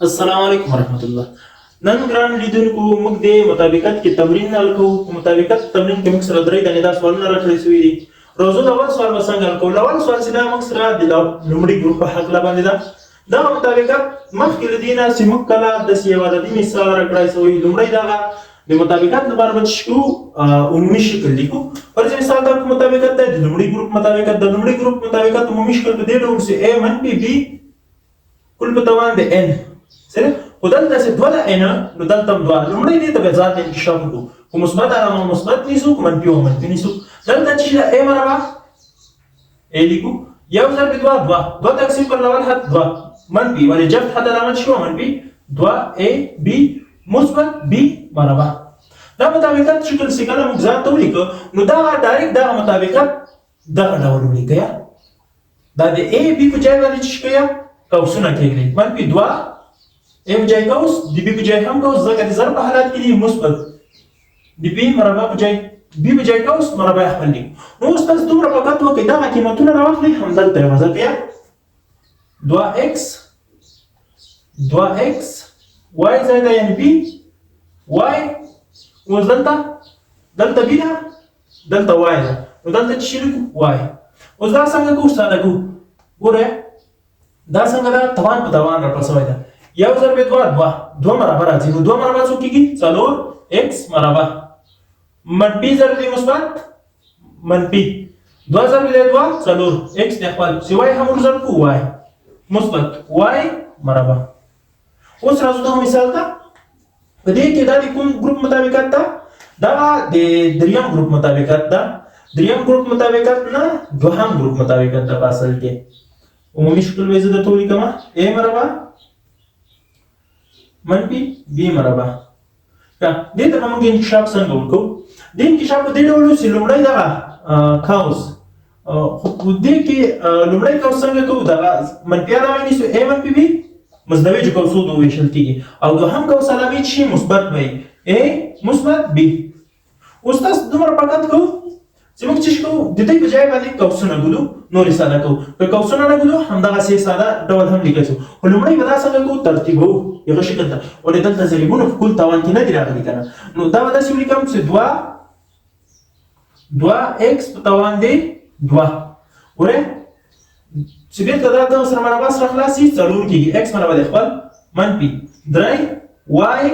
السلام علیکم ورحمت الله. نن ګران لیدونکو موږ د مطابقت کې تمرین حل کوو. مطابقت تمرین کې موږ سره درې دانې دا سوالونه راکړی شوي دي. راځو د اول سوال به څنګه حل کوو. اول سوال چې دا موږ سره د لومړي ګروپ په هکله باندې ده. دغه مطابقت مخکې له دې نه چې موږ کله داسې یو عددي مثال راکړی شوی، لومړی دغه د مطابقت لپاره به څه کوو؟ عمومي شکل لیکو. فرض مثال دا کوم مطابقت دی؟ د لومړي ګروپ مطابقت. د لومړي ګروپ مطابقت عمومي شکل په دې ډول چې a منفي b کل په توان د n سره خو دلته چې دوه د n نو دلته هم دوه. لومړی دې ته به ذات انکشاف وکړو، خو مثبت علامه مثبت نیسو، منفي او منفي نیسو. دلته چې د a مربع a لیکو، یو ضرب دوه دوه، دوه تقسیم پر الاول حد دوه منفي ولې جفت حد علامت شو منفي دوه a b مثبت b مربع. دا مطابقت شکل چې کله موږ ځان ته ولیکو نو دا ډایرکټ دغه مطابقت دغه ډول ولیکئ. دا د a b په ځای باندې چې کوي قوسونه کېږي، منفي دوه a په ځای قوس، د b په ځای هم قوس، ځکه د ضرب په حالت کې دی مثبت د b مربع په ځای b په ځای قوس مربع خپل لیکو. نو اوس تاسو دومره فقط وکړئ دغه قیمتونه راواخلئ، همدلته یې وضع کړئ 2x y زائد یعنې b y اوس دلته b ده، دلته y ده، نو دلته چې لیکو y. اوس دا څنګه کوو؟ ساده کوو. ګوره دا څنګه ده؟ توان په توان راپسوی ده. یو ضرب دوه دوه، دوه مربع راځي، نو دوه مربع څو کېږي؟ 4x مربع. منفي ضرب دی مثبت منفي، دوه ضرب دی دوه 4x دی خپل، چې y هم ضرب کوو y مثبت y مربع. اوس راځو دغه مثال ته. په دې کې دا د کوم ګروپ مطابقت ده؟ دا د دریم ګروپ مطابقت ده. دریم ګروپ مطابقت نه دوهم ګروپ مطابقت ده په اصل کې. عمومي شکل به زه درته ولیکم a مربع منفي b مربع. دې ته موږ انکشاف څنګه وکړو؟ د انکشاف په دې ډول چې لومړی دغه قوس، خو دې کې لومړی قوس څنګه کوو؟ دغه منفي علامه نیسو a منفي b مزدوج قوسو ته ویشل کېږي، او دوهم قوس علامې چې مثبت وي a مثبت b. اوس تاسو دومره فقط کوو چې موږ څه کوو؟ د دې په ځای باندې قوسونه ګورو، نورې ساده کوو. که قوسونه نه ګورو همدغسې ساده ډول هم لیکلی شو، خو لومړی به دا څنګه کوو؟ ترتیبوو یغه شکل ته. ولې دلته ضریبونه په کل توان کې نه دي راغلي که نه، نو دا به داسې ولیکم چې 2x په توان دی 2. ګورئ چې بېرته دا دغه سره مربع سره خلاص شي 4 کېږي، x مربع دی خپل منفي 3 y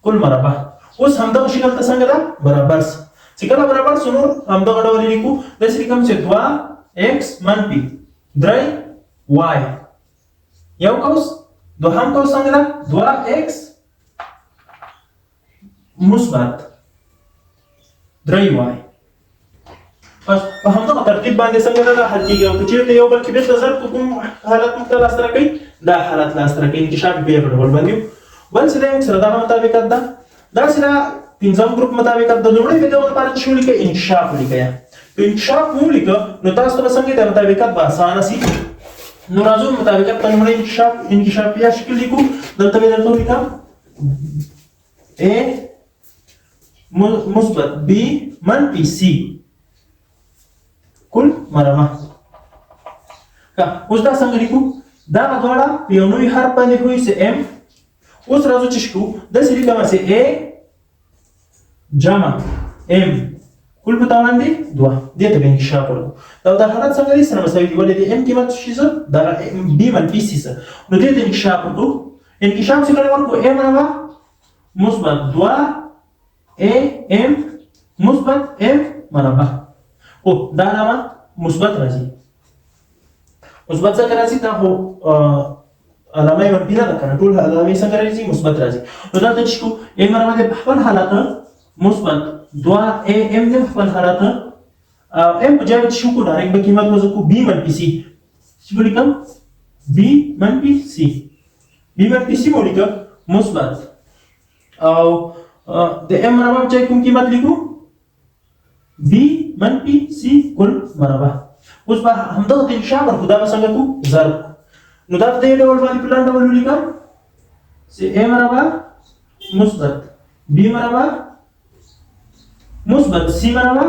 کل مربع. اوس همدغه شکل ته څنګه ده؟ برابر سه. چې کله برابر سو نو همدغه ډول لیکو، داسې لیکم چې 2x منفي 3y یو قوس، دوهم قوس څنګه ده؟ 2x مثبت 3y. بس په همدغه ترتیب باندې څنګه ده حل کېږي. او که چېرته یو بل کې بېرته ضرب کوم حالت موږ ته لاسته راکوي، دا حالت لاسته راکوي انکشاف یې په یو ډول باندې. بل چې دی موږ سره دغه مطابقت ده. داسې ده پنځم ګروپ مطابقت د لومړۍ ویډیو لپاره چې ولیکئ انکشاف ولیکئ. که انکشاف مو ولیکه نو تاسو ته به څنګه د مطابقت به اسانه شي. نو راځو مطابقت ته لومړی انکشافیه شکل لیکو. دلته مې درته ولیکم a مثبت b منفي c کل مربع. اوس دا څنګه لیکو؟ دا دواړه په یو نوي حرف باندې کوي چې m. اوس راځو چې کوو داسې لیکم چې a جمع m کل په توان دی 2. دې ته به انکشاف ورکړو. دا حالت څنګه دی؟ سره مساوي دي. ولې د m قیمت شي څه؟ دغه b منفي c څه، نو دې ته انکشاف ورکړو. انکشاف چې کله ورکړو a مربع مثبت 2 a m مثبت m مربع. او دا علامه مثبت راځي. مثبت څنګه راځي؟ دا خو علامه منفي نه ده که نه، ټول علامې څنګه راځي؟ مثبت راځي. نو دلته چې کوو a مربع د خپل حالت مثبت 2am دی خپل حالت، m په ځای چې وکړو ډایرکټ به قیمت وضع کوو b منفي c. چې ولیکم b منفي c، b منفي c مو ولیکه مثبت، او د m مربع په ځای کوم قیمت لیکو؟ b منفي c کل مربع. اوس به همدغه ته انکشاف ورکړو. دا به څنګه کوو؟ ضرب. نو دا په دې ډول باندې په لاندې ډول ولیکم چې a مربع مثبت b مربع مثبت c مربع،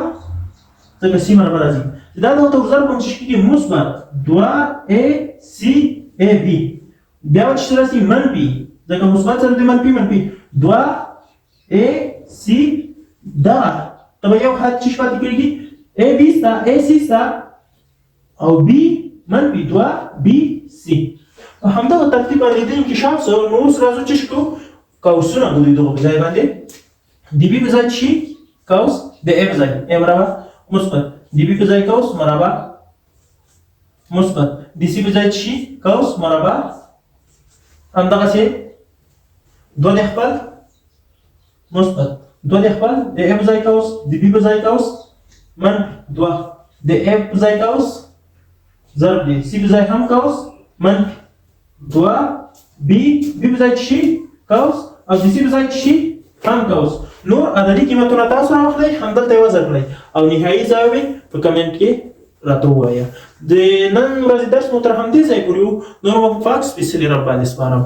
ځکه c مربع راځي. دا دغه ته ضرب کوم چې کېږي مثبت 2ac ab بیا ول چې راسي منفي ځکه مثبت سره د منفي 2 A C دا ته یو خط چې پاتې کېږي A B ستا A C ستا او B منفي 2 B C په همدغه ترتیب باندې د انکشاف سره نو اوس راځو چې شکو قوسونه د دې دغه ځای باندې د B په ځای شي قوس د A په ځای A مربع مثبت د B په ځای قوس مربع مثبت د C په ځای شي قوس مربع همدغسې 2 د خپل مثبت 2 د خپل د A په ځای قوس د B په ځای قوس منفي 2 د A په ځای قوس ضرب د C په ځای هم قوس منفي 2 B په ځای شي قوس او د C په ځای شي هم قوس نور عددي قیمتونه تاسو راوخلئ همدلته یې وضع کړئ او نهایي ځواب په کمنټ کې راته ووایه د نن ورځې درس مو تر همدې ځای پورې و نور مو په پاک سپېڅلي رب باندې سپارم